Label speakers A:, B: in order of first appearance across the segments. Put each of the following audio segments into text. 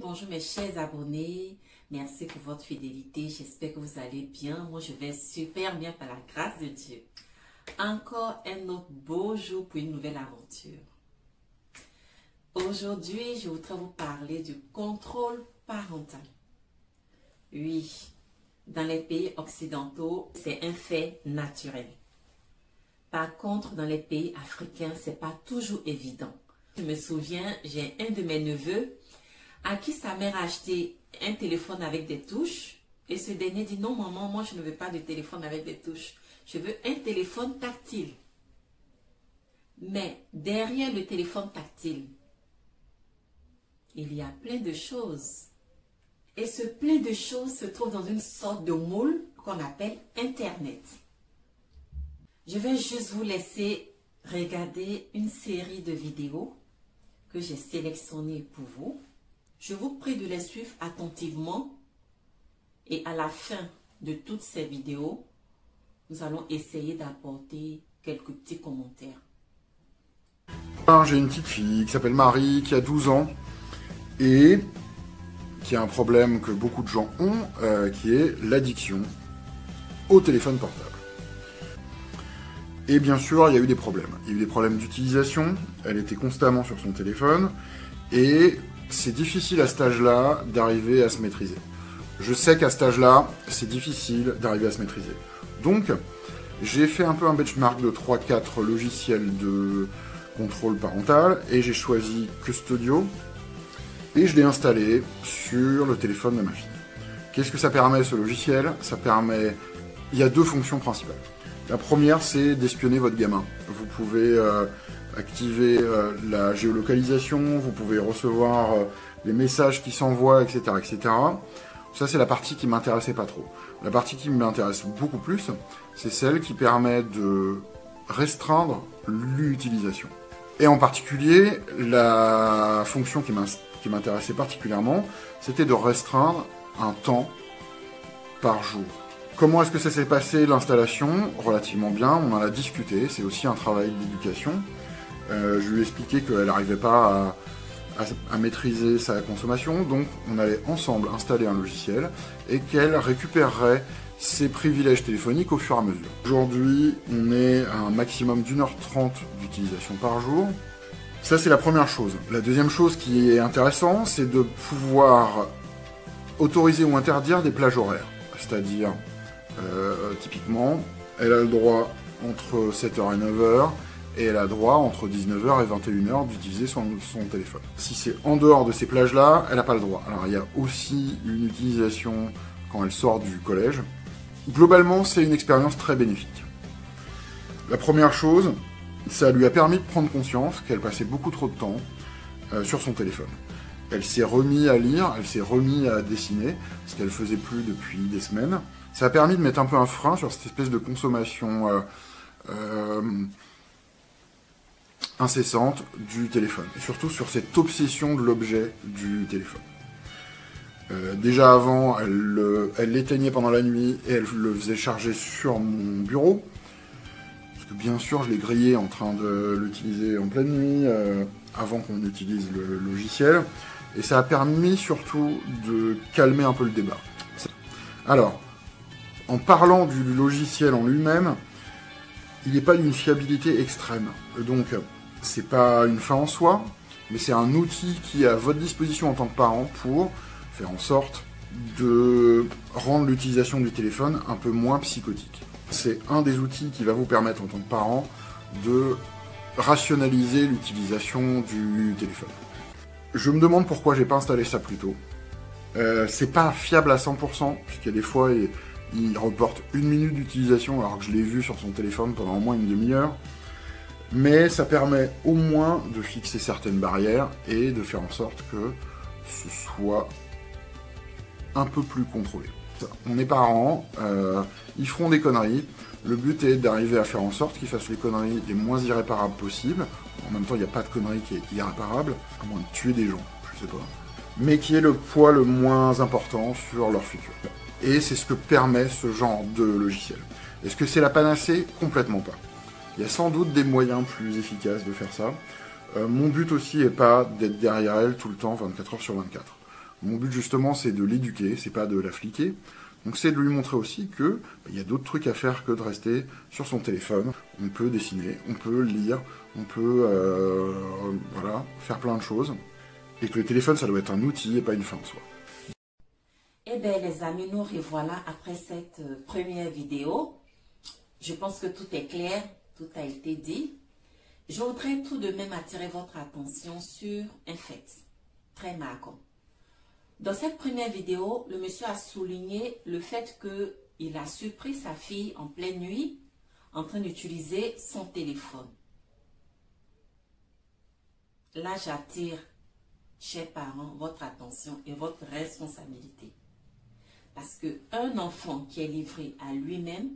A: Bonjour mes chers abonnés, merci pour votre fidélité, j'espère que vous allez bien. Moi je vais super bien par la grâce de Dieu. Encore un autre beau jour pour une nouvelle aventure. Aujourd'hui je voudrais vous parler du contrôle parental. Oui, dans les pays occidentaux c'est un fait naturel. Par contre dans les pays africains c'est pas toujours évident. Je me souviens, j'ai un de mes neveux à qui sa mère a acheté un téléphone avec des touches. Et ce dernier dit, non maman, moi je ne veux pas de téléphone avec des touches. Je veux un téléphone tactile. Mais derrière le téléphone tactile, il y a plein de choses. Et ce plein de choses se trouve dans une sorte de moule qu'on appelle Internet. Je vais juste vous laisser regarder une série de vidéos que j'ai sélectionnées pour vous. Je vous prie de les suivre attentivement et à la fin de toutes ces vidéos, nous allons essayer d'apporter quelques petits commentaires.
B: J'ai une petite fille qui s'appelle Marie, qui a 12 ans et qui a un problème que beaucoup de gens ont, qui est l'addiction au téléphone portable. Et bien sûr, il y a eu des problèmes. Il y a eu des problèmes d'utilisation, elle était constamment sur son téléphone et c'est difficile à cet âge-là d'arriver à se maîtriser. Je sais qu'à cet âge-là, c'est difficile d'arriver à se maîtriser. Donc, j'ai fait un peu un benchmark de 3-4 logiciels de contrôle parental et j'ai choisi Custodio et je l'ai installé sur le téléphone de ma fille. Qu'est-ce que ça permet ce logiciel? Ça permet... Il y a deux fonctions principales. La première, c'est d'espionner votre gamin. Vous pouvez activer la géolocalisation, vous pouvez recevoir les messages qui s'envoient, etc., etc. Ça, c'est la partie qui m'intéressait pas trop. La partie qui m'intéresse beaucoup plus, c'est celle qui permet de restreindre l'utilisation. Et en particulier, la fonction qui m'intéressait particulièrement, c'était de restreindre un temps par jour. Comment est-ce que ça s'est passé l'installation? Relativement bien, on en a discuté, c'est aussi un travail d'éducation. Je lui ai expliqué qu'elle n'arrivait pas à maîtriser sa consommation, donc on allait ensemble installer un logiciel et qu'elle récupérerait ses privilèges téléphoniques au fur et à mesure. Aujourd'hui, on est à un maximum d'1h30 d'utilisation par jour. Ça, c'est la première chose. La deuxième chose qui est intéressante, c'est de pouvoir autoriser ou interdire des plages horaires. C'est-à-dire, typiquement, elle a le droit entre 7h et 9h, et elle a droit entre 19h et 21h d'utiliser son téléphone. Si c'est en dehors de ces plages-là, elle n'a pas le droit. Alors il y a aussi une utilisation quand elle sort du collège. Globalement, c'est une expérience très bénéfique. La première chose, ça lui a permis de prendre conscience qu'elle passait beaucoup trop de temps sur son téléphone. Elle s'est remise à lire, elle s'est remise à dessiner, ce qu'elle faisait plus depuis des semaines. Ça a permis de mettre un peu un frein sur cette espèce de consommation incessante du téléphone, et surtout sur cette obsession de l'objet du téléphone. Déjà avant, elle l'éteignait pendant la nuit et elle le faisait charger sur mon bureau, parce que bien sûr je l'ai grillé en train de l'utiliser en pleine nuit, avant qu'on utilise le logiciel, et ça a permis surtout de calmer un peu le débat. Alors, en parlant du logiciel en lui-même, il n'est pas d'une fiabilité extrême, donc c'est pas une fin en soi, mais c'est un outil qui est à votre disposition en tant que parent pour faire en sorte de rendre l'utilisation du téléphone un peu moins psychotique. C'est un des outils qui va vous permettre en tant que parent de rationaliser l'utilisation du téléphone. Je me demande pourquoi j'ai pas installé ça plus tôt. C'est pas fiable à 100%, puisqu'il y a des fois il reporte 1 minute d'utilisation alors que je l'ai vu sur son téléphone pendant au moins une demi-heure. Mais ça permet au moins de fixer certaines barrières et de faire en sorte que ce soit un peu plus contrôlé. On est parents, ils feront des conneries. Le but est d'arriver à faire en sorte qu'ils fassent les conneries les moins irréparables possibles. En même temps, il n'y a pas de connerie qui est irréparable, à moins de tuer des gens, je sais pas. Mais qui est le poids le moins important sur leur futur. Et c'est ce que permet ce genre de logiciel. Est-ce que c'est la panacée? Complètement pas. Il y a sans doute des moyens plus efficaces de faire ça. Mon but aussi n'est pas d'être derrière elle tout le temps, 24h sur 24. Mon but justement, c'est de l'éduquer, c'est pas de la fliquer. Donc c'est de lui montrer aussi que il y a d'autres trucs à faire que de rester sur son téléphone. On peut dessiner, on peut lire, on peut voilà, faire plein de choses. Et que le téléphone, ça doit être un outil et pas une fin en soi.
A: Eh bien les amis, nous revoilà après cette première vidéo. Je pense que tout est clair, tout a été dit. Je voudrais tout de même attirer votre attention sur un fait très marquant. Dans cette première vidéo, le monsieur a souligné le fait qu'il a surpris sa fille en pleine nuit en train d'utiliser son téléphone. Là, j'attire, chers parents, votre attention et votre responsabilité. Parce qu'un enfant qui est livré à lui-même,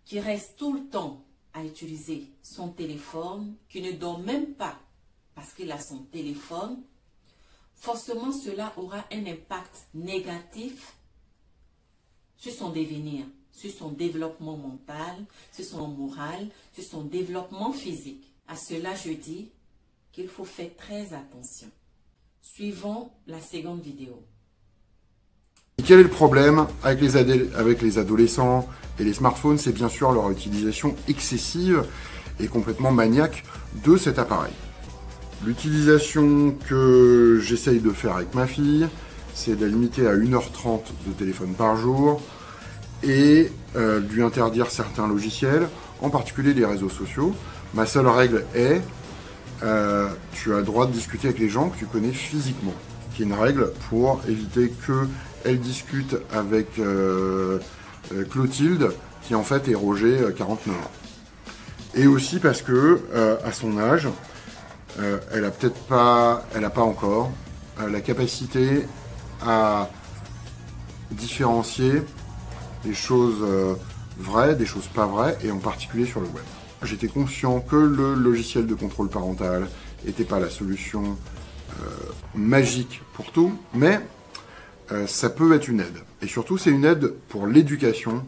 A: qui reste tout le temps à utiliser son téléphone, qui ne dort même pas parce qu'il a son téléphone, forcément cela aura un impact négatif sur son devenir, sur son développement mental, sur son moral, sur son développement physique. À cela, je dis qu'il faut faire très attention. Suivons la seconde vidéo.
B: Et quel est le problème avec les adolescents et les smartphones? C'est bien sûr leur utilisation excessive et complètement maniaque de cet appareil. L'utilisation que j'essaye de faire avec ma fille, c'est de la limiter à 1h30 de téléphone par jour et de lui interdire certains logiciels, en particulier les réseaux sociaux. Ma seule règle est, tu as le droit de discuter avec les gens que tu connais physiquement, qui est une règle pour éviter qu'elle discute avec Clotilde, qui en fait est Roger, 49 ans. Et aussi parce que, à son âge, elle n'a pas encore la capacité à différencier des choses vraies, des choses pas vraies, et en particulier sur le web. J'étais conscient que le logiciel de contrôle parental n'était pas la solution magique pour tout, mais ça peut être une aide. Et surtout, c'est une aide pour l'éducation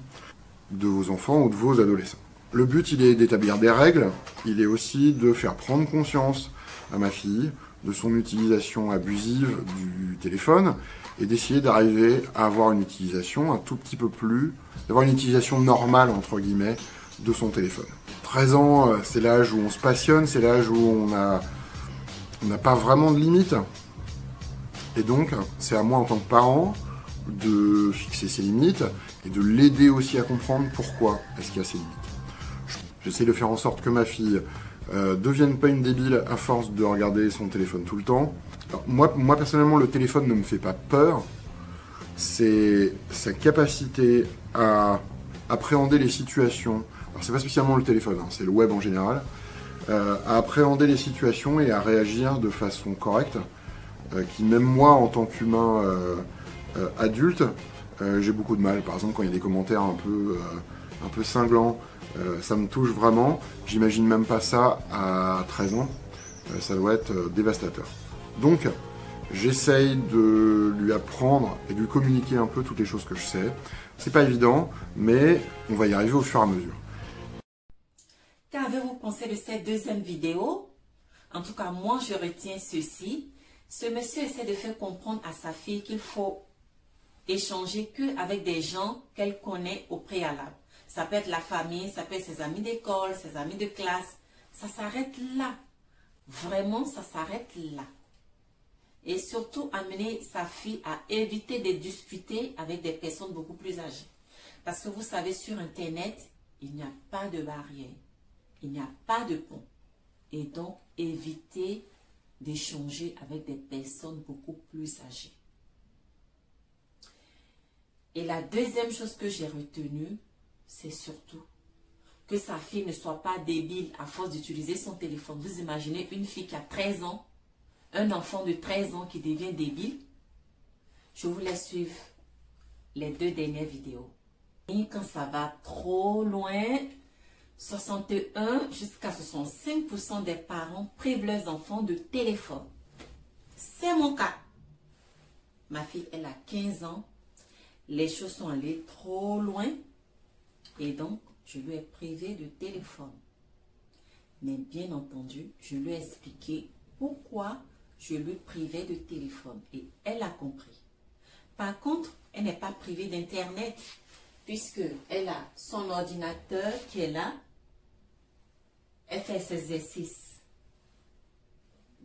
B: de vos enfants ou de vos adolescents. Le but, il est d'établir des règles, il est aussi de faire prendre conscience à ma fille de son utilisation abusive du téléphone et d'essayer d'arriver à avoir une utilisation un tout petit peu plus, d'avoir une utilisation normale, entre guillemets, de son téléphone. 13 ans, c'est l'âge où on se passionne, c'est l'âge où on n'a pas vraiment de limites. Et donc, c'est à moi en tant que parent de fixer ses limites et de l'aider aussi à comprendre pourquoi est-ce qu'il y a ces limites. J'essaie de faire en sorte que ma fille devienne pas une débile à force de regarder son téléphone tout le temps. Alors, moi personnellement, le téléphone ne me fait pas peur. C'est sa capacité à appréhender les situations. Alors c'est pas spécialement le téléphone, hein, c'est le web en général. À appréhender les situations et à réagir de façon correcte. Qui même moi, en tant qu'humain adulte, j'ai beaucoup de mal. Par exemple, quand il y a des commentaires un peu cinglants, ça me touche vraiment. J'imagine même pas ça à 13 ans. Ça doit être dévastateur. Donc, j'essaye de lui apprendre et de lui communiquer un peu toutes les choses que je sais. C'est pas évident, mais on va y arriver au fur et à mesure.
A: Qu'avez-vous pensé de cette deuxième vidéo? En tout cas, moi, je retiens ceci. Ce monsieur essaie de faire comprendre à sa fille qu'il faut échanger qu'avec des gens qu'elle connaît au préalable. Ça peut être la famille, ça peut être ses amis d'école, ses amis de classe. Ça s'arrête là. Vraiment, ça s'arrête là. Et surtout, amener sa fille à éviter de discuter avec des personnes beaucoup plus âgées. Parce que vous savez, sur Internet, il n'y a pas de barrière. Il n'y a pas de pont. Et donc, évitez d'échanger avec des personnes beaucoup plus âgées. Et la deuxième chose que j'ai retenue, c'est surtout que sa fille ne soit pas débile à force d'utiliser son téléphone. Vous imaginez une fille qui a 13 ans, un enfant de 13 ans qui devient débile? Je vous laisse suivre les deux dernières vidéos. Et quand ça va trop loin, 61 jusqu'à 65% des parents privent leurs enfants de téléphone. C'est mon cas. Ma fille, elle a 15 ans. Les choses sont allées trop loin. Et donc, je lui ai privé de téléphone. Mais bien entendu, je lui ai expliqué pourquoi je lui privais de téléphone et elle a compris. Par contre, elle n'est pas privée d'Internet puisqu'elle a son ordinateur qui est là. Elle fait ses exercices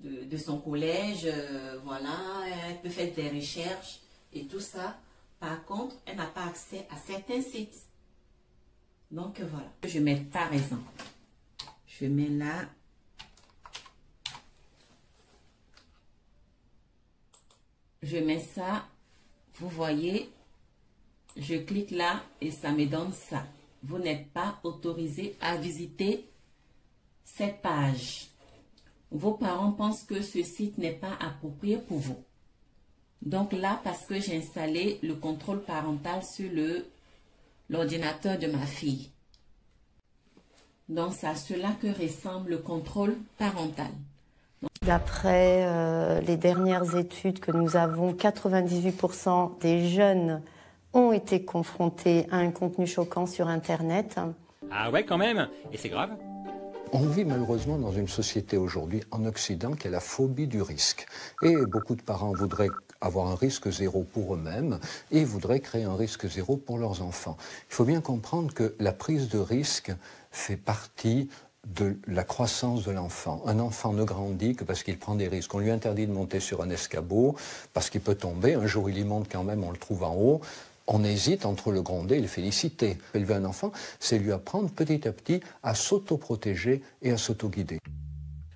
A: de son collège, voilà, elle peut faire des recherches et tout ça. Par contre, elle n'a pas accès à certains sites. Donc voilà. Je mets par exemple, je mets là. Je mets ça, vous voyez, je clique là et ça me donne ça. Vous n'êtes pas autorisé à visiter cette page. Vos parents pensent que ce site n'est pas approprié pour vous. Donc là, parce que j'ai installé le contrôle parental sur l'ordinateur de ma fille. Donc c'est à cela que ressemble le contrôle parental.
C: D'après les dernières études que nous avons, 98% des jeunes ont été confrontés à un contenu choquant sur Internet.
D: Ah ouais, quand même. Et c'est grave?
E: On vit malheureusement dans une société aujourd'hui en Occident qui a la phobie du risque. Et beaucoup de parents voudraient avoir un risque zéro pour eux-mêmes et voudraient créer un risque zéro pour leurs enfants. Il faut bien comprendre que la prise de risque fait partie de la croissance de l'enfant. Un enfant ne grandit que parce qu'il prend des risques. On lui interdit de monter sur un escabeau parce qu'il peut tomber. Un jour, il y monte quand même, on le trouve en haut. On hésite entre le gronder et le féliciter. Élever un enfant, c'est lui apprendre petit à petit à s'autoprotéger et à s'autoguider.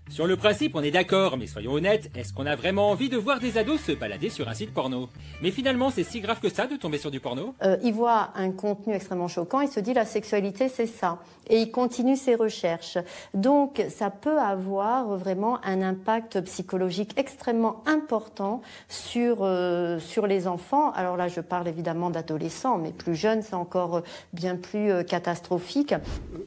D: Sur le principe, on est d'accord, mais soyons honnêtes, est-ce qu'on a vraiment envie de voir des ados se balader sur un site porno? Mais finalement, c'est si grave que ça de tomber sur du porno?
C: Il voit un contenu extrêmement choquant, il se dit la sexualité c'est ça. Et il continue ses recherches. Donc ça peut avoir vraiment un impact psychologique extrêmement important sur les enfants. Alors là je parle évidemment d'adolescents, mais plus jeunes c'est encore bien plus catastrophique.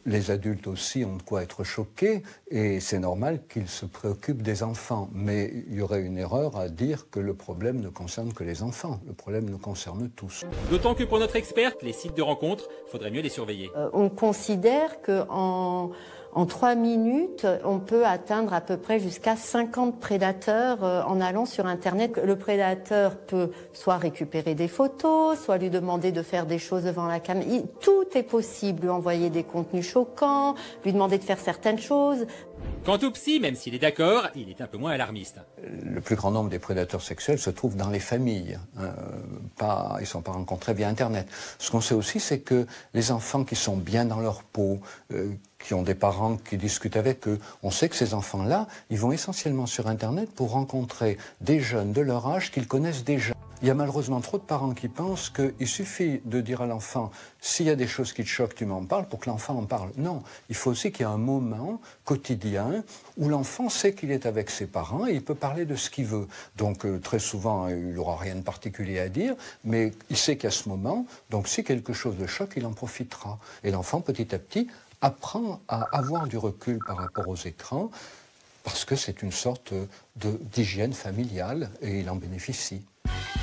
E: Les adultes aussi ont de quoi être choqués et c'est normal qu'ils se préoccupent des enfants. Mais il y aurait une erreur à dire que le problème ne concerne que les enfants. Le problème nous concerne tous.
D: D'autant que pour notre experte, les sites de rencontres, faudrait mieux les surveiller.
C: On considère qu'en 3 minutes, on peut atteindre à peu près jusqu'à 50 prédateurs en allant sur Internet. Le prédateur peut soit récupérer des photos, soit lui demander de faire des choses devant la caméra. Tout est possible, lui envoyer des contenus choquants, lui demander de faire certaines choses.
D: Quant au psy, même s'il est d'accord, il est un peu moins alarmiste.
E: Le plus grand nombre des prédateurs sexuels se trouvent dans les familles. Ils ne sont pas rencontrés via Internet. Ce qu'on sait aussi, c'est que les enfants qui sont bien dans leur peau, qui ont des parents qui discutent avec eux, on sait que ces enfants-là, ils vont essentiellement sur Internet pour rencontrer des jeunes de leur âge qu'ils connaissent déjà. Il y a malheureusement trop de parents qui pensent qu'il suffit de dire à l'enfant « s'il y a des choses qui te choquent, tu m'en parles » pour que l'enfant en parle. Non, il faut aussi qu'il y ait un moment quotidien où l'enfant sait qu'il est avec ses parents et il peut parler de ce qu'il veut. Donc très souvent, il n'aura rien de particulier à dire, mais il sait qu'il y a ce moment, donc si quelque chose le choque, il en profitera. Et l'enfant, petit à petit, apprend à avoir du recul par rapport aux écrans parce que c'est une sorte d'hygiène familiale et il en bénéficie.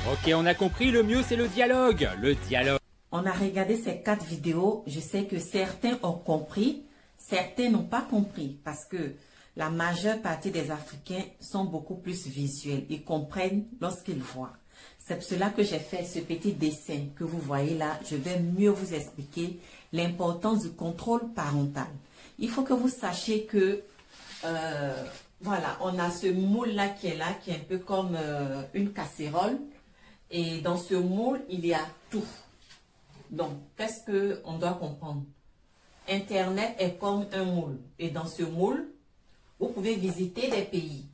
D: Ok, on a compris, le mieux c'est le dialogue. Le dialogue.
A: On a regardé ces 4 vidéos. Je sais que certains ont compris, certains n'ont pas compris parce que la majeure partie des Africains sont beaucoup plus visuels. Ils comprennent lorsqu'ils voient. C'est pour cela que j'ai fait ce petit dessin que vous voyez là. Je vais mieux vous expliquer l'importance du contrôle parental. Il faut que vous sachiez que, voilà, on a ce moule-là, qui est un peu comme une casserole. Et dans ce moule, il y a tout. Donc, qu'est-ce qu'on doit comprendre? Internet est comme un moule. Et dans ce moule, vous pouvez visiter des pays.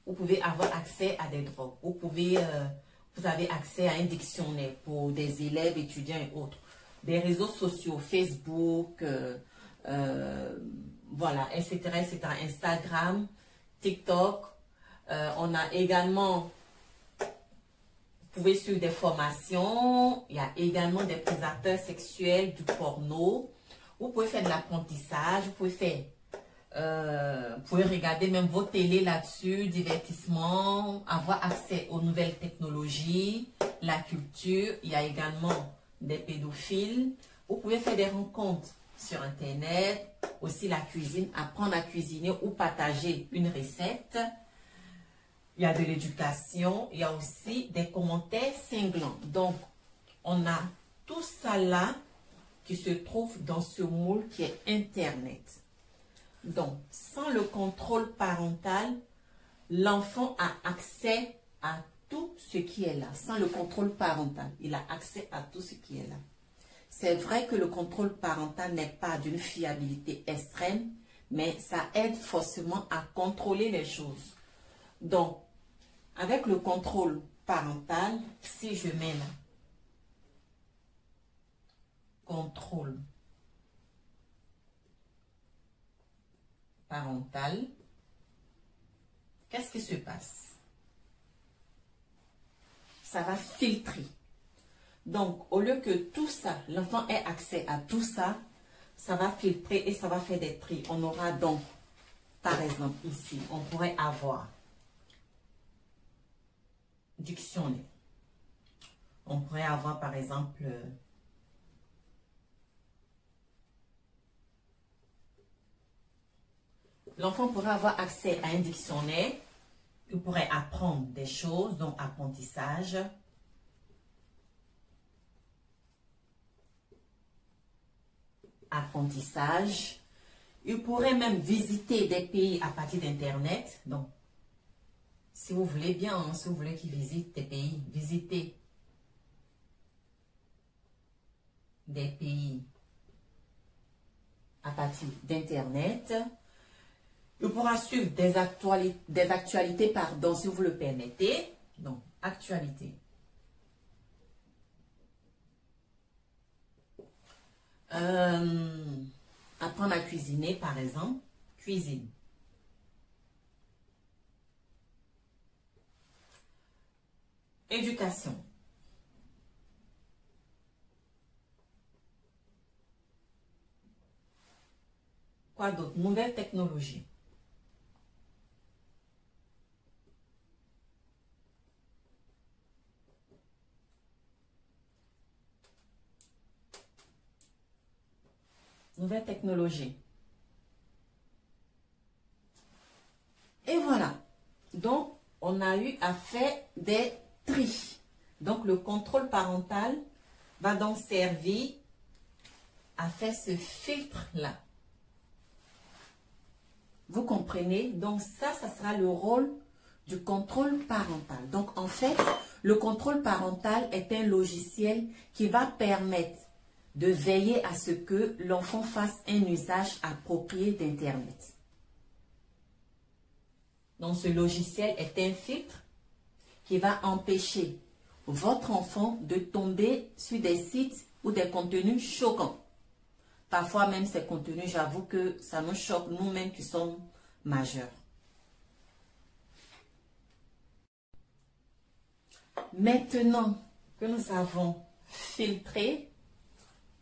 A: Vous pouvez avoir accès à des drogues. Vous avez accès à un dictionnaire pour des élèves, étudiants et autres. Des réseaux sociaux, Facebook, voilà, etc., etc. Instagram, TikTok. On a également... Vous pouvez suivre des formations, il y a également des prédateurs sexuels, du porno. Vous pouvez faire de l'apprentissage, vous pouvez regarder même vos télés là-dessus, divertissement, avoir accès aux nouvelles technologies, la culture. Il y a également des pédophiles. Vous pouvez faire des rencontres sur Internet, aussi la cuisine, apprendre à cuisiner ou partager une recette. il y a de l'éducation, il y a aussi des commentaires cinglants. Donc, on a tout ça là qui se trouve dans ce moule qui est Internet. Donc, sans le contrôle parental, l'enfant a accès à tout ce qui est là. Sans le contrôle parental, il a accès à tout ce qui est là. C'est vrai que le contrôle parental n'est pas d'une fiabilité extrême, mais ça aide forcément à contrôler les choses. Donc, avec le contrôle parental, si je mets là, contrôle parental, qu'est-ce qui se passe? Ça va filtrer. Donc, au lieu que tout ça, l'enfant ait accès à tout ça, ça va filtrer et ça va faire des tri. On aura donc, par exemple, ici, on pourrait avoir dictionnaire. On pourrait avoir, par exemple, l'enfant pourrait avoir accès à un dictionnaire. Il pourrait apprendre des choses, donc apprentissage. Apprentissage. Il pourrait même visiter des pays à partir d'Internet. Donc, si vous voulez bien, hein, si vous voulez qu'il visite des pays, visitez des pays à partir d'Internet. Il pourra suivre des actualités, pardon, si vous le permettez. Donc, actualité. Apprendre à cuisiner, par exemple. Cuisine. Éducation. Quoi d'autre? Nouvelles technologies. Nouvelles technologies. Et voilà. Donc, on a eu à faire des tris. Donc, le contrôle parental va donc servir à faire ce filtre-là. Vous comprenez? Donc, ça sera le rôle du contrôle parental. Donc, en fait, le contrôle parental est un logiciel qui va permettre de veiller à ce que l'enfant fasse un usage approprié d'Internet. Donc, ce logiciel est un filtre qui va empêcher votre enfant de tomber sur des sites ou des contenus choquants. Parfois même ces contenus, j'avoue que ça nous choque nous-mêmes qui sommes majeurs. Maintenant que nous avons filtré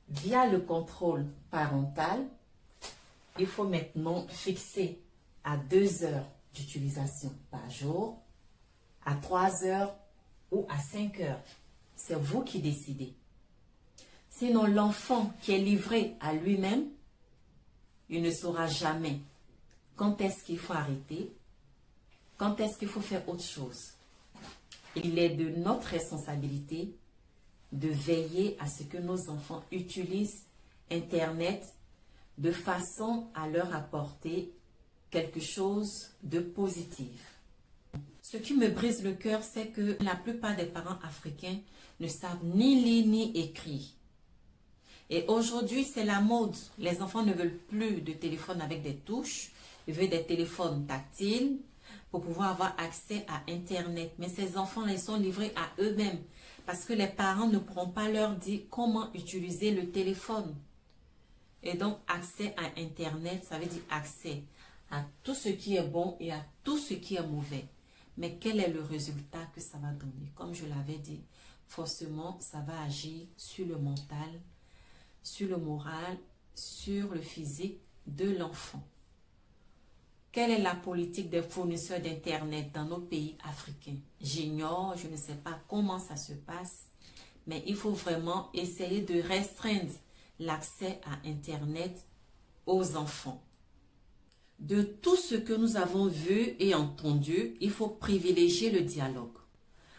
A: via le contrôle parental, il faut maintenant fixer à 2 heures d'utilisation par jour, à 3 heures ou à 5 heures. C'est vous qui décidez. Sinon, l'enfant qui est livré à lui-même, il ne saura jamais quand est-ce qu'il faut arrêter, quand est-ce qu'il faut faire autre chose. Il est de notre responsabilité de veiller à ce que nos enfants utilisent Internet de façon à leur apporter quelque chose de positif. Ce qui me brise le cœur, c'est que la plupart des parents africains ne savent ni lire ni écrire. Et aujourd'hui, c'est la mode. Les enfants ne veulent plus de téléphone avec des touches. Ils veulent des téléphones tactiles pour pouvoir avoir accès à Internet. Mais ces enfants, ils sont livrés à eux-mêmes parce que les parents ne pourront pas leur dire comment utiliser le téléphone. Et donc, accès à Internet, ça veut dire accès à tout ce qui est bon et à tout ce qui est mauvais. Mais quel est le résultat que ça va donner? Comme je l'avais dit, forcément, ça va agir sur le mental, sur le moral, sur le physique de l'enfant. Quelle est la politique des fournisseurs d'Internet dans nos pays africains? J'ignore, je ne sais pas comment ça se passe, mais il faut vraiment essayer de restreindre l'accès à Internet aux enfants. De tout ce que nous avons vu et entendu, il faut privilégier le dialogue.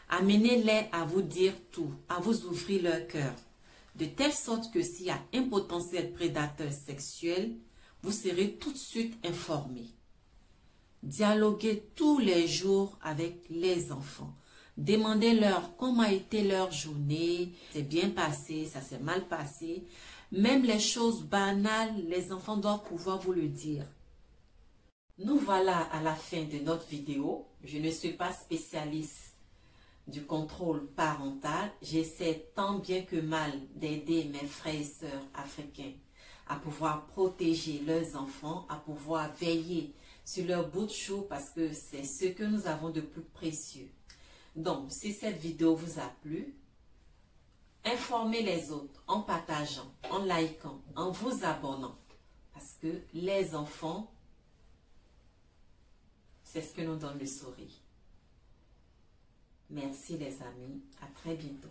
A: Amenez-les à vous dire tout, à vous ouvrir leur cœur, de telle sorte que s'il y a un potentiel prédateur sexuel, vous serez tout de suite informé. Dialoguez tous les jours avec les enfants. Demandez-leur comment a été leur journée, c'est bien passé, ça s'est mal passé. Même les choses banales, les enfants doivent pouvoir vous le dire. Nous voilà à la fin de notre vidéo. Je ne suis pas spécialiste du contrôle parental. J'essaie tant bien que mal d'aider mes frères et sœurs africains à pouvoir protéger leurs enfants, à pouvoir veiller sur leur bout de chou parce que c'est ce que nous avons de plus précieux. Donc, si cette vidéo vous a plu, informez les autres en partageant, en likant, en vous abonnant. Parce que les enfants, c'est ce que nous donne le sourire. Merci les amis, à très bientôt.